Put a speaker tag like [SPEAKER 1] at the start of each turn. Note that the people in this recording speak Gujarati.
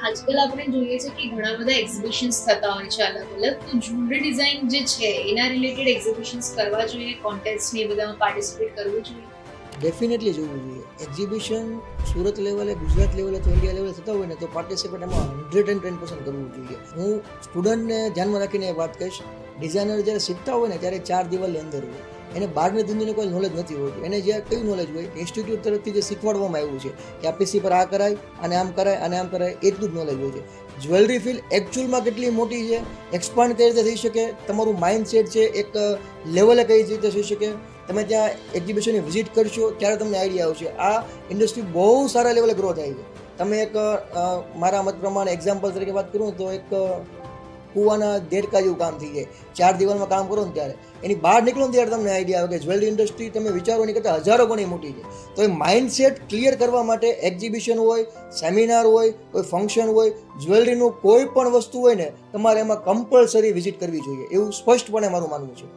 [SPEAKER 1] આજકાલ આપણે જોઈએ છે કે ઘણા બધા એક્ઝિબિશન્સ થતા હોય છે અલગ અલગ, તો જ્વેલરી ડિઝાઇન જે છે એના રિલેટેડ એક્ઝિબિશન્સ કરવા જોઈએ, કોન્ટેસ્ટ ને એ બધામાં પાર્ટિસિપેટ કરવું જોઈએ.
[SPEAKER 2] ડેફિનેટલી જોવું જોઈએ. એક્ઝિબિશન સુરત લેવલે, ગુજરાત લેવલે અથવા ઇન્ડિયા લેવલે થતા હોય ને તો પાર્ટિસિપેટ એમાં 110% કરવું જોઈએ. હું સ્ટુડન્ટને ધ્યાનમાં રાખીને એ વાત કહીશ, ડિઝાઇનર જ્યારે શીખતા હોય ને ત્યારે 4 દિવાલની અંદર હોય. એને બહારની દુનિયાનું કોઈ નોલેજ નથી હોતું. એને જે કયું નોલેજ હોય, ઇન્સ્ટિટ્યૂટ તરફથી જે શીખવાડવામાં આવ્યું છે કે આ પીસી પર આ કરાય અને આમ કરાય અને આમ કરાય, એટલું જ નોલેજ હોય છે. જ્વેલરી ફિલ્ડ એકચ્યુઅલમાં કેટલી મોટી છે, એક્સપાન્ડ કઈ રીતે થઈ શકે, તમારું માઇન્ડસેટ છે એક લેવલે કઈ રીતે થઈ શકે, તમે ત્યાં એક્ઝિબિશનની વિઝિટ કરશો ત્યારે તમને આઈડિયા આવશે. આ ઇન્ડસ્ટ્રી બહુ સારા લેવલે ગ્રો થાય છે. તમે એક મારા મત પ્રમાણે એક્ઝામ્પલ તરીકે વાત કરું તો એક કૂવાના દેડકા જેવું કામ થઈ જાય. 4 દિવાલમાં કામ કરો ને ત્યારે એની બહાર નીકળો ને ત્યારે તમને આઈડિયા આવે કે જ્વેલરી ઇન્ડસ્ટ્રી તમે વિચારો એની કરતાં હજારો ગણી મોટી છે. તો એ માઇન્ડસેટ ક્લિયર કરવા માટે એક્ઝિબિશન હોય, સેમિનાર હોય, કોઈ ફંક્શન હોય, જ્વેલરીનું કોઈ પણ વસ્તુ હોય ને તમારે એમાં કમ્પલસરી વિઝિટ કરવી જોઈએ, એવું સ્પષ્ટપણે મારું માનવું છે.